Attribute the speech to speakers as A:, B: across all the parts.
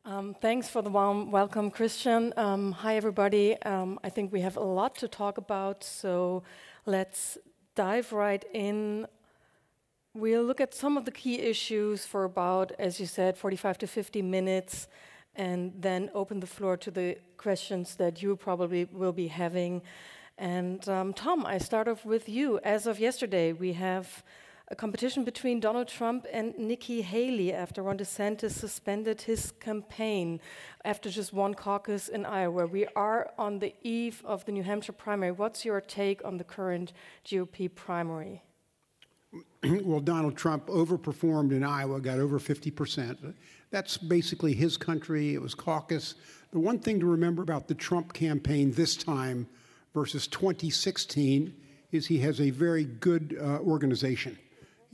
A: Thanks for the warm welcome, Christian. Hi, everybody. I think we have a lot to talk about, so let's dive right in. We'll look at some of the key issues for about, as you said, 45 to 50 minutes, and then open the floor to the questions that you probably will be having. And Tom, I start off with you. As of yesterday, we have a competition between Donald Trump and Nikki Haley after Ron DeSantis suspended his campaign after just one caucus in Iowa. We are on the eve of the New Hampshire primary. What's your take on the current GOP primary?
B: Well, Donald Trump overperformed in Iowa, got over 50%. That's basically his country. It was caucus. The one thing to remember about the Trump campaign this time versus 2016 is he has a very good organization.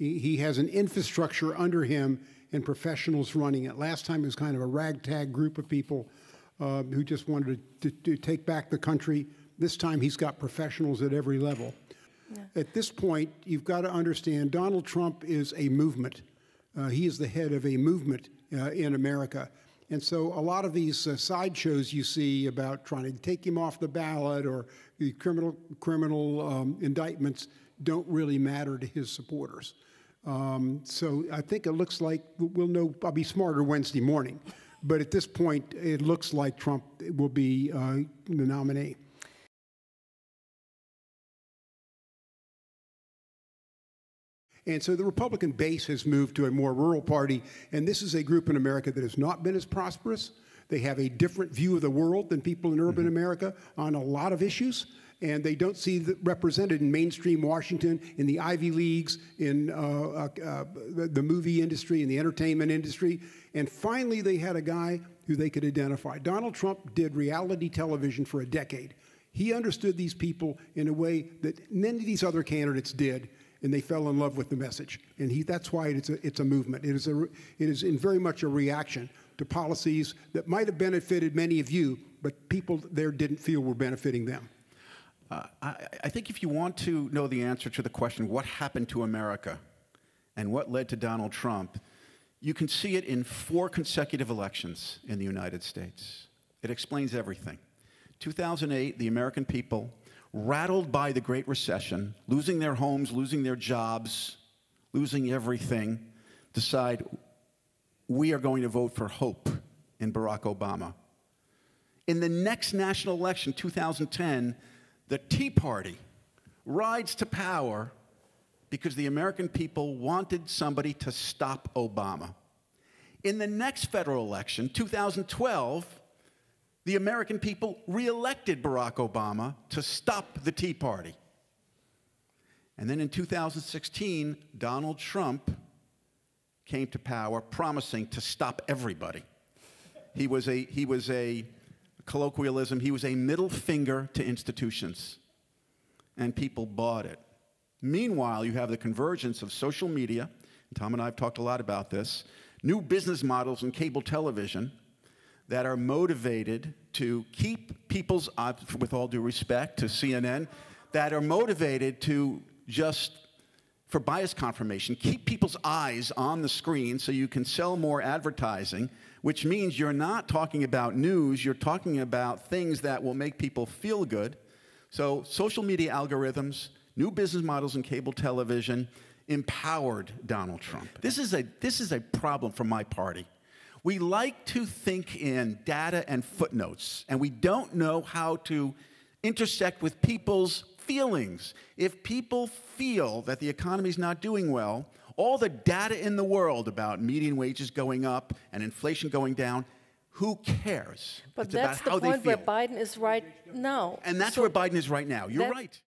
B: He has an infrastructure under him and professionals running it. Last time it was kind of a ragtag group of people who just wanted to take back the country. This time he's got professionals at every level. Yeah. At this point, you've got to understand Donald Trump is a movement. He is the head of a movement in America. And so a lot of these sideshows you see about trying to take him off the ballot or the criminal indictments don't really matter to his supporters. So I think it looks like we'll know. I'll be smarter Wednesday morning. But at this point, it looks like Trump will be the nominee. And so the Republican base has moved to a more rural party, and this is a group in America that has not been as prosperous. They have a different view of the world than people in urban America on a lot of issues, and they don't see that represented in mainstream Washington, in the Ivy Leagues, in the movie industry, in the entertainment industry. And finally, they had a guy who they could identify. Donald Trump did reality television for a decade. He understood these people in a way that none of these other candidates did. And they fell in love with the message, and that's why it's a movement. It is in very much a reaction to policies that might have benefited many of you, but people there didn't feel were benefiting them.
C: I think if you want to know the answer to the question, what happened to America, and what led to Donald Trump, you can see it in 4 consecutive elections in the United States. It explains everything. 2008, the American people, rattled by the Great Recession, losing their homes, losing their jobs, losing everything, decide we are going to vote for hope in Barack Obama. In the next national election, 2010, the Tea Party rides to power because the American people wanted somebody to stop Obama. In the next federal election, 2012, the American people re-elected Barack Obama to stop the Tea Party. And then in 2016, Donald Trump came to power promising to stop everybody. He was a colloquialism, he was a middle finger to institutions. And people bought it. Meanwhile, you have the convergence of social media, and Tom and I have talked a lot about this, new business models in cable television, that are motivated to keep people's, with all due respect to CNN, that are motivated to just, for bias confirmation, keep people's eyes on the screen so you can sell more advertising, which means you're not talking about news, you're talking about things that will make people feel good. So social media algorithms, new business models in cable television empowered Donald Trump. This is a problem for my party. We like to think in data and footnotes, and we don't know how to intersect with people's feelings. If people feel that the economy is not doing well, all the data in the world about median wages going up and inflation going down, who cares?
A: But
C: it's
A: that's
C: about
A: the
C: how
A: point
C: they
A: where
C: feel.
A: Biden is right now.
C: And that's where Biden is right now. You're right.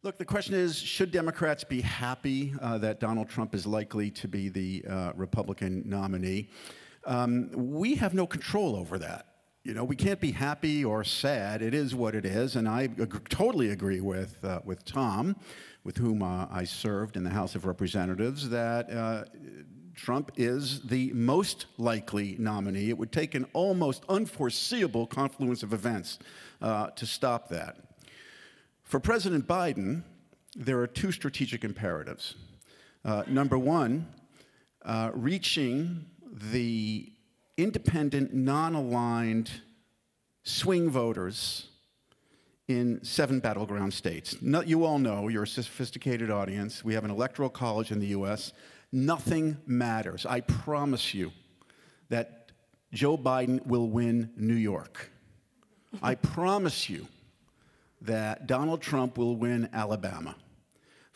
C: Look, the question is, should Democrats be happy that Donald Trump is likely to be the Republican nominee? We have no control over that. You know, we can't be happy or sad. It is what it is, and I totally agree with Tom, with whom I served in the House of Representatives, that Trump is the most likely nominee. It would take an almost unforeseeable confluence of events to stop that. For President Biden, there are 2 strategic imperatives. Number one, reaching the independent, non-aligned swing voters in 7 battleground states. You all know, you're a sophisticated audience, we have an electoral college in the U.S. Nothing matters. I promise you that Joe Biden will win New York. I promise you that Donald Trump will win Alabama.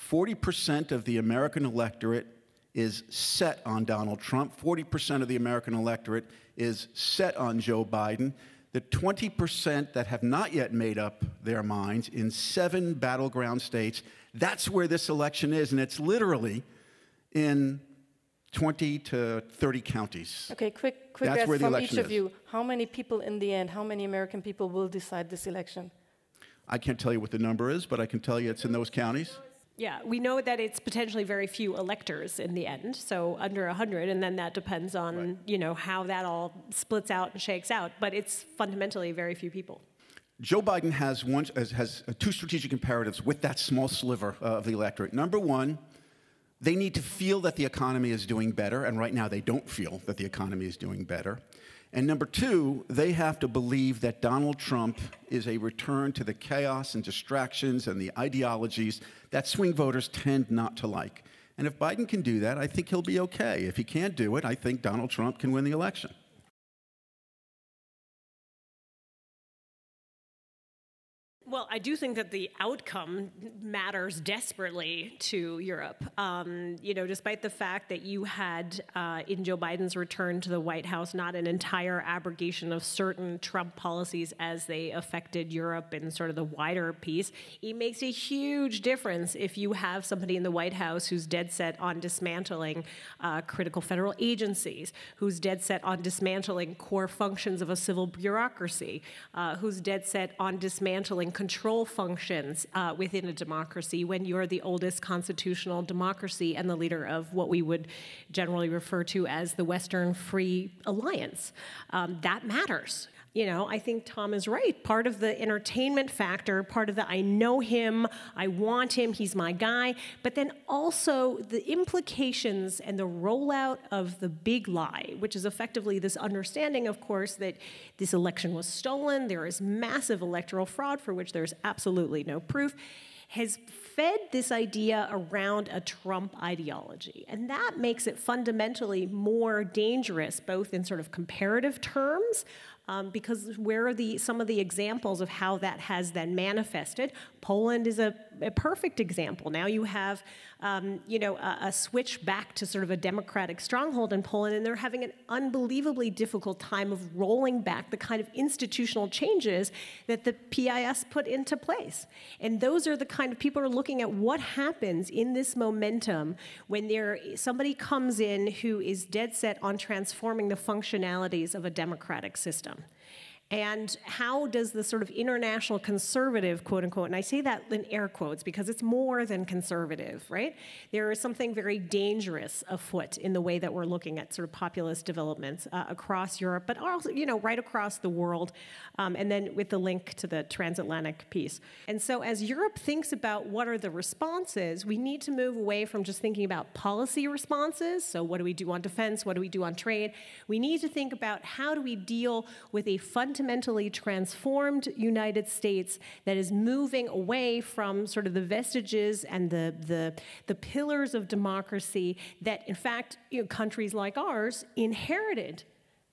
C: 40% of the American electorate is set on Donald Trump. 40% of the American electorate is set on Joe Biden. The 20% that have not yet made up their minds in 7 battleground states, that's where this election is, and it's literally in 20 to 30 counties.
A: Okay, quick guess from each of you. How many people in the end, how many American people will decide this election?
C: I can't tell you what the number is, but I can tell you it's in those counties.
D: Yeah, we know that it's potentially very few electors in the end, so under 100, and then that depends on, you know, how that all splits out and shakes out, but it's fundamentally very few people.
C: Joe Biden has 2 strategic imperatives with that small sliver of the electorate. Number one, they need to feel that the economy is doing better, and right now they don't feel that the economy is doing better. And number two, they have to believe that Donald Trump is a return to the chaos and distractions and the ideologies that swing voters tend not to like. And if Biden can do that, I think he'll be okay. If he can't do it, I think Donald Trump can win the election.
D: Well, I do think that the outcome matters desperately to Europe. You know, despite the fact that you had, in Joe Biden's return to the White House, not an entire abrogation of certain Trump policies as they affected Europe in sort of the wider piece, it makes a huge difference if you have somebody in the White House who's dead set on dismantling critical federal agencies, who's dead set on dismantling core functions of a civil bureaucracy, who's dead set on dismantling control functions within a democracy when you're the oldest constitutional democracy and the leader of what we would generally refer to as the Western Free Alliance. That matters. You know, I think Tom is right. Part of the entertainment factor, part of the I know him, I want him, he's my guy, but then also the implications and the rollout of the big lie, which is effectively this understanding, of course, that this election was stolen, there is massive electoral fraud for which there's absolutely no proof, has fed this idea around a Trump ideology. And that makes it fundamentally more dangerous, both in sort of comparative terms, because where are some of the examples of how that has then manifested? Poland is a perfect example. Now you have, you know, a switch back to sort of a democratic stronghold in Poland, and they're having an unbelievably difficult time of rolling back the kind of institutional changes that the PIS put into place. And those are the kind of people who are looking at what happens in this momentum when somebody comes in who is dead set on transforming the functionalities of a democratic system. And how does the sort of international conservative, quote unquote, and I say that in air quotes because it's more than conservative, right? There is something very dangerous afoot in the way that we're looking at sort of populist developments across Europe, but also, you know, right across the world, and then with the link to the transatlantic piece. And so as Europe thinks about what are the responses, we need to move away from just thinking about policy responses. So what do we do on defense? What do we do on trade? We need to think about how do we deal with a fundamentally transformed United States that is moving away from sort of the vestiges and the pillars of democracy that, in fact, you know, countries like ours inherited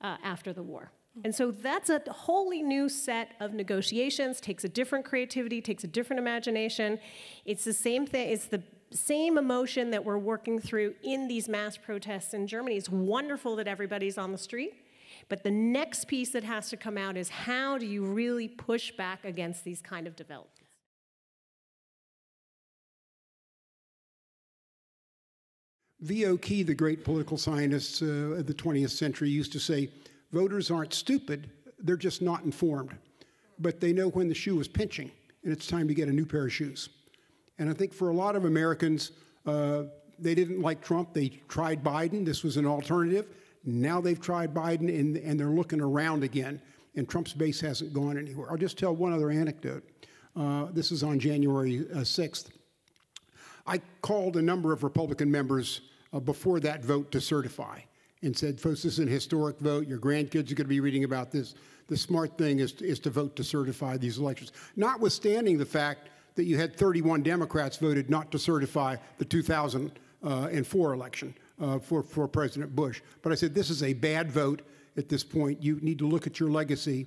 D: after the war. And so that's a wholly new set of negotiations, takes a different creativity, takes a different imagination. It's the same thing, it's the same emotion that we're working through in these mass protests in Germany. It's wonderful that everybody's on the street. But the next piece that has to come out is how do you really push back against these kind of developments?
B: V.O. Key, the great political scientist of the 20th century, used to say, voters aren't stupid, they're just not informed. But they know when the shoe is pinching, and it's time to get a new pair of shoes. And I think for a lot of Americans, they didn't like Trump. They tried Biden. This was an alternative. Now they've tried Biden, and they're looking around again, and Trump's base hasn't gone anywhere. I'll just tell one other anecdote. This is on January 6th. I called a number of Republican members before that vote to certify and said, folks, this is an historic vote. Your grandkids are going to be reading about this. The smart thing is to vote to certify these elections, notwithstanding the fact that you had 31 Democrats voted not to certify the 2004 election for President Bush. But I said, this is a bad vote at this point. You need to look at your legacy.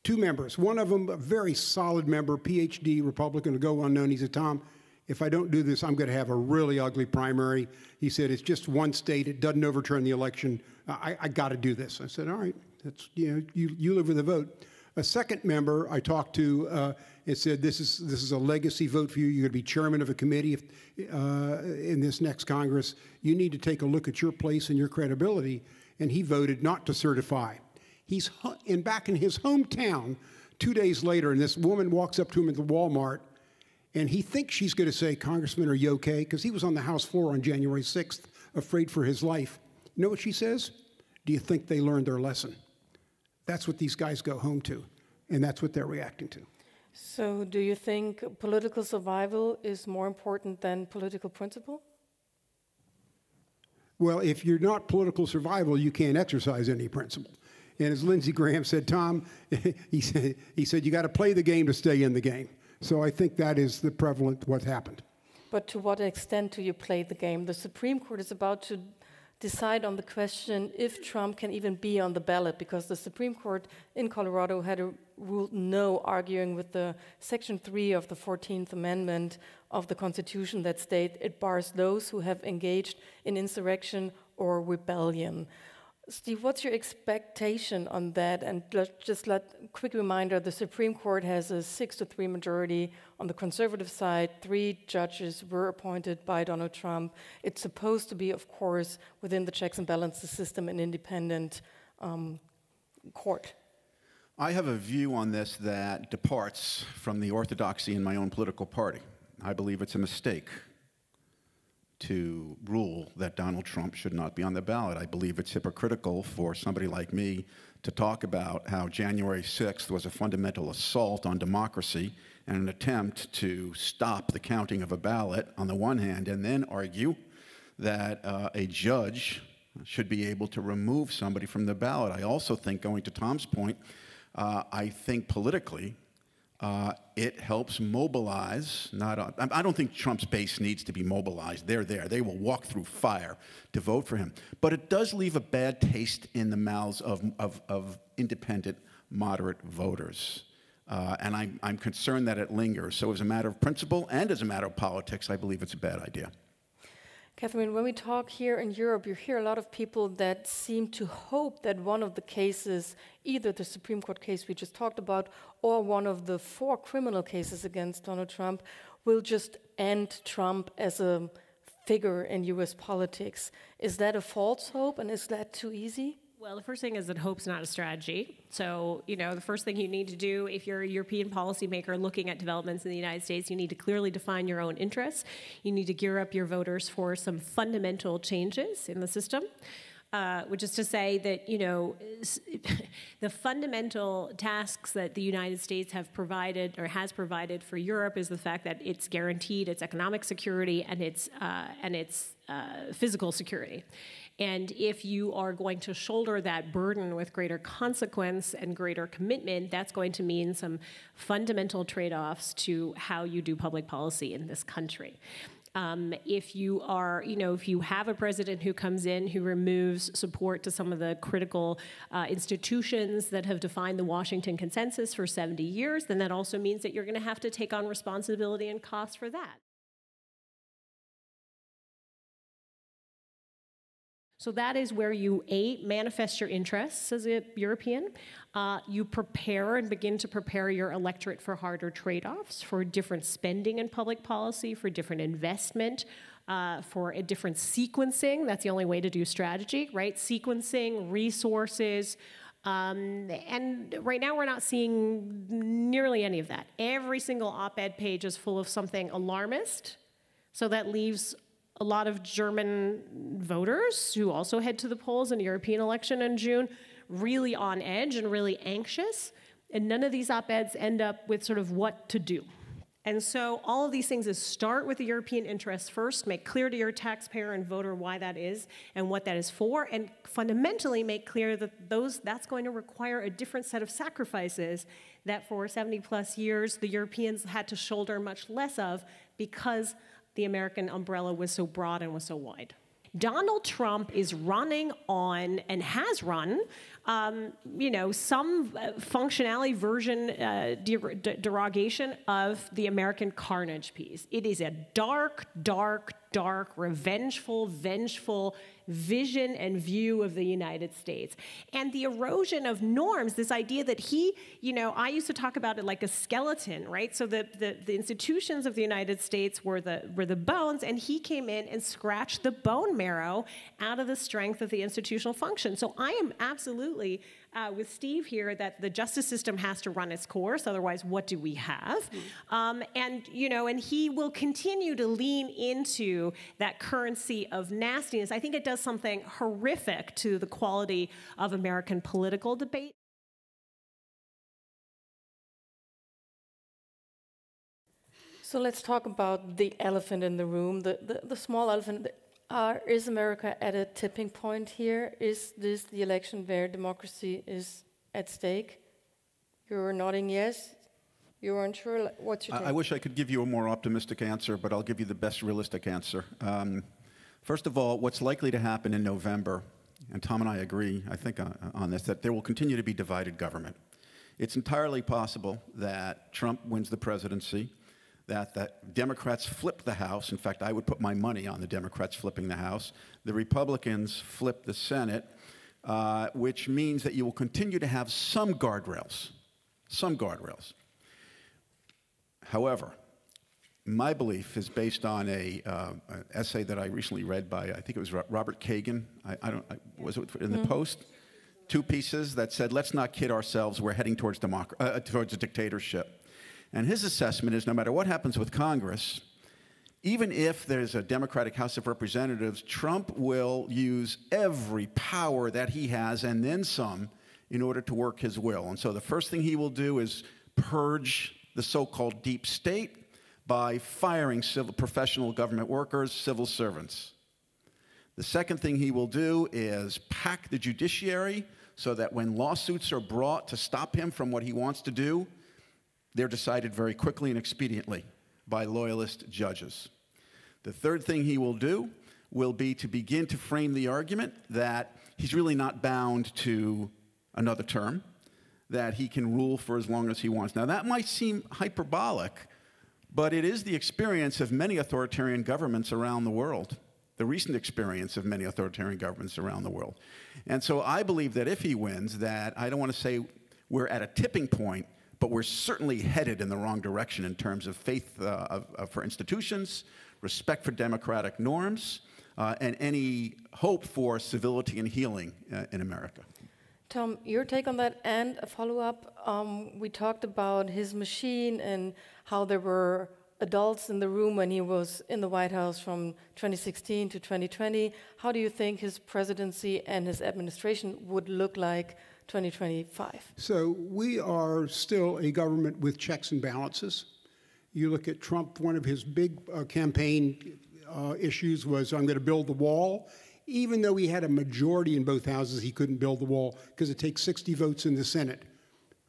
B: 2 members, one of them a very solid member, PhD, Republican, to go unknown. He said, Tom, if I don't do this, I'm going to have a really ugly primary. He said, it's just one state. It doesn't overturn the election. I got to do this. I said, all right, that's, you live with the vote. A second member I talked to and said, this is a legacy vote for you. You're going to be chairman of a committee in this next Congress. You need to take a look at your place and your credibility. And he voted not to certify. He's back in his hometown 2 days later, and this woman walks up to him at the Walmart, and he thinks she's going to say, Congressman, are you okay? Because he was on the House floor on January 6th, afraid for his life. You know what she says? Do you think they learned their lesson? That's what these guys go home to, and that's what they're reacting to.
A: So do you think political survival is more important than political principle?
B: Well, if you're not political survival, you can't exercise any principle. And as Lindsey Graham said, Tom, he said you got to play the game to stay in the game. So I think that is the prevalent what happened.
A: But to what extent do you play the game? The Supreme Court is about to decide on the question if Trump can even be on the ballot, because the Supreme Court in Colorado had ruled no, arguing with the Section 3 of the 14th Amendment of the Constitution that state it bars those who have engaged in insurrection or rebellion. Steve, what's your expectation on that? And quick reminder, the Supreme Court has a 6-3 majority on the conservative side. 3 judges were appointed by Donald Trump. It's supposed to be, of course, within the checks and balances system, an independent court.
C: I have a view on this that departs from the orthodoxy in my own political party. I believe it's a mistake to rule that Donald Trump should not be on the ballot. I believe it's hypocritical for somebody like me to talk about how January 6th was a fundamental assault on democracy and an attempt to stop the counting of a ballot on the one hand, and then argue that a judge should be able to remove somebody from the ballot. I also think, going to Tom's point, I think politically, it helps mobilize, I don't think Trump's base needs to be mobilized. They're there. They will walk through fire to vote for him. But it does leave a bad taste in the mouths of independent, moderate voters. And I'm concerned that it lingers. So as a matter of principle and as a matter of politics, I believe it's a bad idea.
A: Catherine, when we talk here in Europe, you hear a lot of people that seem to hope that one of the cases, either the Supreme Court case we just talked about or one of the 4 criminal cases against Donald Trump, will just end Trump as a figure in US politics. Is that a false hope, and is that too easy?
D: Well, the first thing is that hope's not a strategy. So, the first thing you need to do if you're a European policymaker looking at developments in the United States, you need to clearly define your own interests. You need to gear up your voters for some fundamental changes in the system, which is to say that, the fundamental tasks that the United States have provided or has provided for Europe is the fact that it's guaranteed its economic security and its physical security. And if you are going to shoulder that burden with greater consequence and greater commitment, that's going to mean some fundamental trade-offs to how you do public policy in this country. If you are, if you have a president who comes in who removes support to some of the critical institutions that have defined the Washington Consensus for 70 years, then that also means that you're going to have to take on responsibility and cost for that. So that is where you, manifest your interests as a European. You prepare and begin to prepare your electorate for harder trade-offs, for different spending in public policy, for different investment, for a different sequencing. That's the only way to do strategy, right? Sequencing, resources. And right now we're not seeing nearly any of that. Every single op-ed page is full of something alarmist. So that leaves a lot of German voters who also head to the polls in the European election in June really on edge and really anxious. And none of these op-eds end up with sort of what to do. And so all of these things is start with the European interests first, make clear to your taxpayer and voter why that is and what that is for, and fundamentally make clear that that's going to require a different set of sacrifices that for 70 plus years the Europeans had to shoulder much less of because the American umbrella was so broad and was so wide. Donald Trump is running on, and has run, some functionality version derogation of the American carnage piece. It is a dark, dark, dark, revengeful, vengeful vision and view of the United States. And the erosion of norms, this idea that I used to talk about it like a skeleton, right? So the institutions of the United States were the bones, and he came in and scratched the bone marrow out of the strength of the institutional function. So I am absolutely with Steve here that the justice system has to run its course, otherwise what do we have? And he will continue to lean into that currency of nastiness. I think it does something horrific to the quality of American political debate.
A: So let's talk about the elephant in the room, the small elephant. Is America at a tipping point here? Is this the election where democracy is at stake? You're nodding yes. You aren't sure. What's your take?
C: I wish I could give you a more optimistic answer, but I'll give you the best realistic answer. First of all, what's likely to happen in November, and Tom and I agree, I think, on this, that there will continue to be divided government. It's entirely possible that Trump wins the presidency, that the Democrats flip the House. In fact, I would put my money on the Democrats flipping the House. The Republicans flip the Senate, which means that you will continue to have some guardrails. Some guardrails. However, my belief is based on an essay that I recently read by, I think it was Robert Kagan. Was it in the Post? 2 pieces that said, let's not kid ourselves, we're heading towards a dictatorship. And his assessment is no matter what happens with Congress, even if there's a Democratic House of Representatives, Trump will use every power that he has and then some in order to work his will. And so the first thing he will do is purge the so-called deep state by firing professional government workers, civil servants. The second thing he will do is pack the judiciary so that when lawsuits are brought to stop him from what he wants to do, they're decided very quickly and expediently by loyalist judges. The third thing he will do will be to begin to frame the argument that he's really not bound to another term, that he can rule for as long as he wants. Now, that might seem hyperbolic, but it is the experience of many authoritarian governments around the world, the recent experience of many authoritarian governments around the world. And so I believe that if he wins, that I don't want to say we're at a tipping point, but we're certainly headed in the wrong direction in terms of faith for institutions, respect for democratic norms, and any hope for civility and healing in America.
A: Tom, your take on that, and a follow-up. We talked about his machine and how there were adults in the room when he was in the White House from 2016 to 2020. How do you think his presidency and his administration would look like 2025?
B: So we are still a government with checks and balances. You look at Trump, one of his big campaign issues was, I'm going to build the wall. Even though he had a majority in both houses, he couldn't build the wall because it takes 60 votes in the Senate.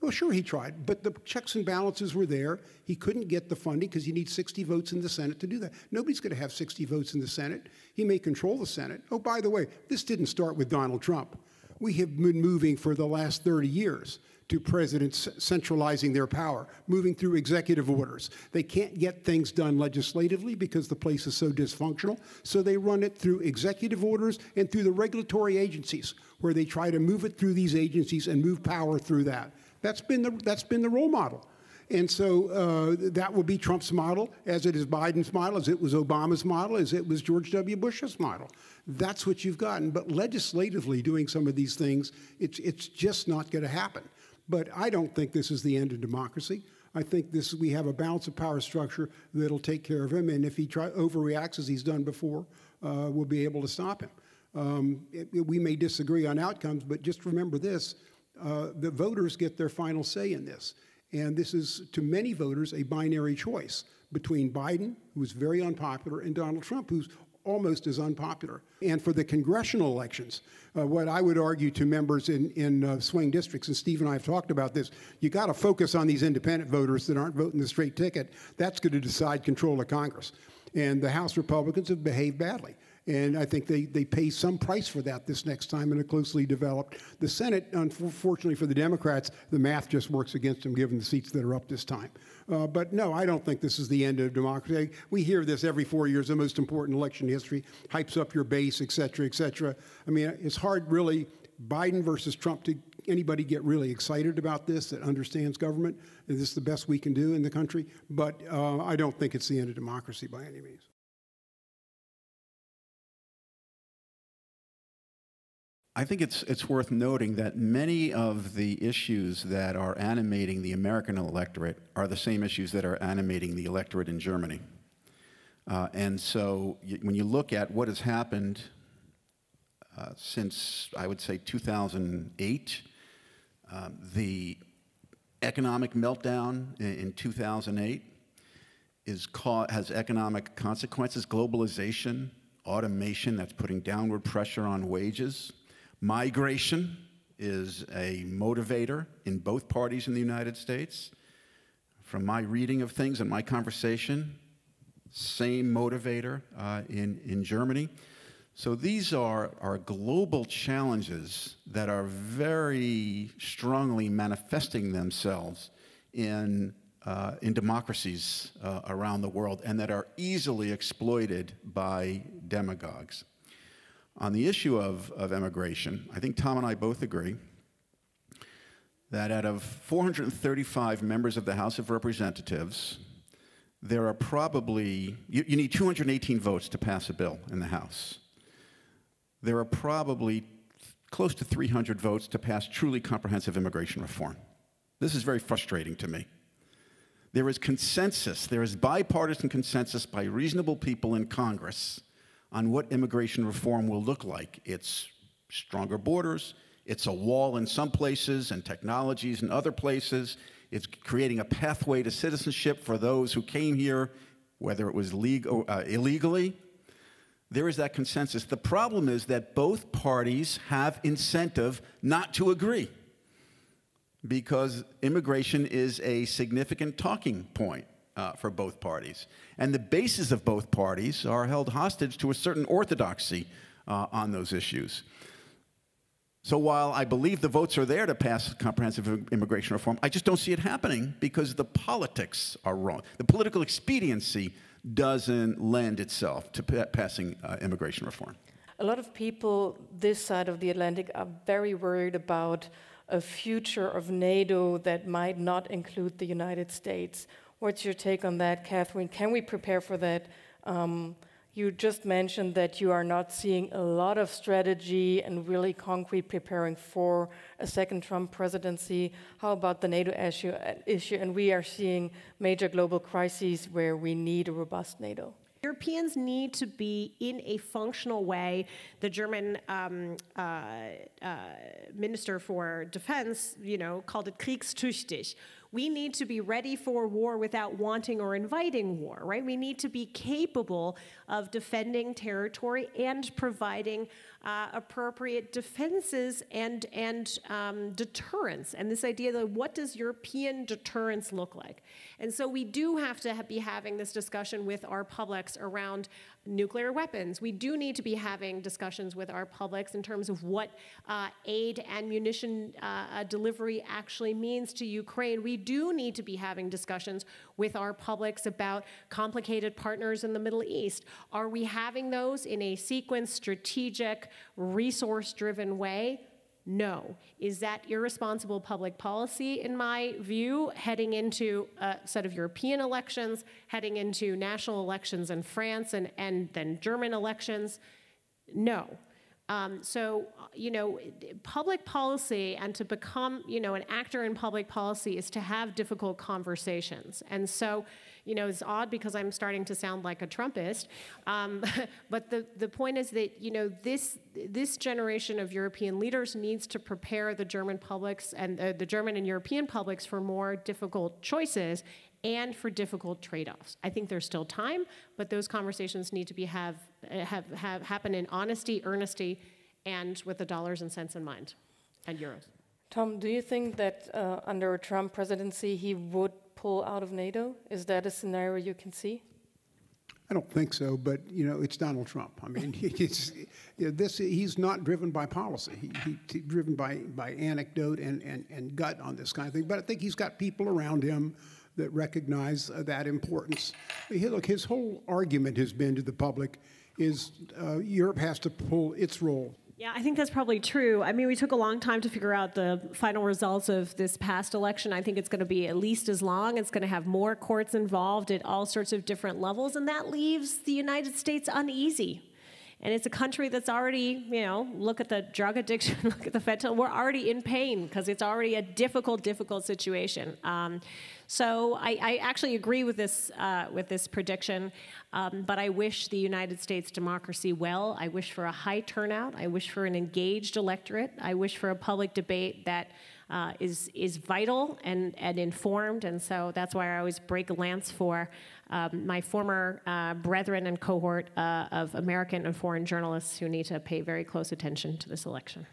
B: Well, sure, he tried, but the checks and balances were there. He couldn't get the funding because you need 60 votes in the Senate to do that. Nobody's going to have 60 votes in the Senate. He may control the Senate. Oh, by the way, this didn't start with Donald Trump. We have been moving for the last 30 years to presidents centralizing their power, moving through executive orders. They can't get things done legislatively because the place is so dysfunctional, so they run it through executive orders and through the regulatory agencies, where they try to move it through these agencies and move power through that. That's been the role model. And so that will be Trump's model, as it is Biden's model, as it was Obama's model, as it was George W. Bush's model. That's what you've gotten. But legislatively doing some of these things, it's just not going to happen. But I don't think this is the end of democracy. I think we have a balance of power structure that'll take care of him. And if he overreacts, as he's done before, we'll be able to stop him. We may disagree on outcomes, but just remember this. The voters get their final say in this. And this is, to many voters, a binary choice between Biden, who's very unpopular, and Donald Trump, who's almost as unpopular. And for the congressional elections, what I would argue to members in swing districts, and Steve and I have talked about this, you got to focus on these independent voters that aren't voting the straight ticket. That's going to decide control of Congress. And the House Republicans have behaved badly. And I think they pay some price for that this next time in a closely developed. The Senate, unfortunately for the Democrats, the math just works against them given the seats that are up this time. But no, I don't think this is the end of democracy. We hear this every 4 years, the most important election in history, hypes up your base, et cetera, et cetera. I mean, it's hard really, Biden versus Trump, to anybody get really excited about this that understands government. Is this the best we can do in the country? But I don't think it's the end of democracy by any means.
C: I think it's worth noting that many of the issues that are animating the American electorate are the same issues that are animating the electorate in Germany. And so when you look at what has happened since, I would say, 2008, the economic meltdown in 2008 has economic consequences, globalization, automation that's putting downward pressure on wages. Migration is a motivator in both parties in the United States. From my reading of things and my conversation, same motivator in Germany. So these are global challenges that are very strongly manifesting themselves in democracies around the world and that are easily exploited by demagogues. On the issue of immigration, I think Tom and I both agree that out of 435 members of the House of Representatives, there are probably, you need 218 votes to pass a bill in the House. There are probably close to 300 votes to pass truly comprehensive immigration reform. This is very frustrating to me. There is consensus, there is bipartisan consensus by reasonable people in Congress on what immigration reform will look like. It's stronger borders, it's a wall in some places and technologies in other places. It's creating a pathway to citizenship for those who came here, whether it was legal or illegally. There is that consensus. The problem is that both parties have incentive not to agree because immigration is a significant talking point for both parties. And the bases of both parties are held hostage to a certain orthodoxy on those issues. So while I believe the votes are there to pass comprehensive immigration reform, I just don't see it happening because the politics are wrong. The political expediency doesn't lend itself to passing immigration reform.
A: A lot of people this side of the Atlantic are very worried about a future of NATO that might not include the United States. What's your take on that, Catherine? Can we prepare for that? You just mentioned that you are not seeing a lot of strategy and really concrete preparing for a second Trump presidency. How about the NATO issue? And we are seeing major global crises where we need a robust NATO.
D: Europeans need to be in a functional way. The German Minister for Defense, called it kriegstüchtig. We need to be ready for war without wanting or inviting war, right? We need to be capable of defending territory and providing appropriate defenses and deterrence. And this idea that what does European deterrence look like? And so we do have to be having this discussion with our publics around nuclear weapons. We do need to be having discussions with our publics in terms of what aid and munition delivery actually means to Ukraine. We do need to be having discussions with our publics about complicated partners in the Middle East. Are we having those in a sequenced, strategic, resource-driven way? No. Is that irresponsible public policy, in my view, heading into a set of European elections, heading into national elections in France and then German elections? No. So, public policy and to become, an actor in public policy is to have difficult conversations. And so, it's odd because I'm starting to sound like a Trumpist, but the point is that, this generation of European leaders needs to prepare the German publics and the German and European publics for more difficult choices and for difficult trade-offs. I think there's still time, but those conversations need to be happen in honesty, earnesty, and with the dollars and cents in mind, and euros.
A: Tom, do you think that under a Trump presidency he would pull out of NATO? Is that a scenario you can see?
B: I don't think so, but it's Donald Trump. I mean, he's not driven by policy. He's driven by anecdote and gut on this kind of thing. But I think he's got people around him that recognize that importance. Look, his whole argument has been to the public is Europe has to pull its role.
D: Yeah, I think that's probably true. I mean, we took a long time to figure out the final results of this past election. I think it's going to be at least as long. It's going to have more courts involved at all sorts of different levels, and that leaves the United States uneasy. And it's a country that's already, look at the drug addiction, look at the fentanyl. We're already in pain because it's already a difficult situation. So I actually agree with this prediction, but I wish the United States democracy well. I wish for a high turnout. I wish for an engaged electorate. I wish for a public debate that is vital and informed, and so that's why I always break a lance for my former brethren and cohort of American and foreign journalists who need to pay very close attention to this election.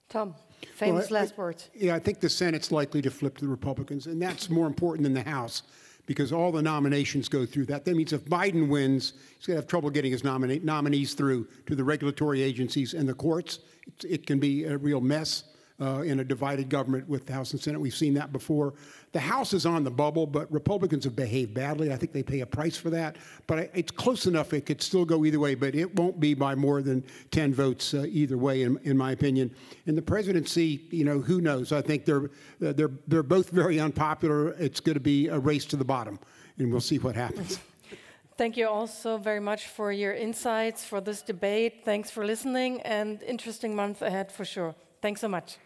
A: Tom, famous last words.
B: Yeah, I think the Senate's likely to flip to the Republicans, and that's more important than the House because all the nominations go through that. That means if Biden wins, he's going to have trouble getting his nominees through to the regulatory agencies and the courts. It can be a real mess in a divided government with the House and Senate. We've seen that before. The House is on the bubble, but Republicans have behaved badly. I think they pay a price for that. But it's close enough. It could still go either way, but it won't be by more than 10 votes either way, in my opinion. In the presidency, who knows? I think they're both very unpopular. It's going to be a race to the bottom, and we'll see what happens.
A: Thank you also very much for your insights, for this debate. Thanks for listening, and interesting month ahead for sure. Thanks so much.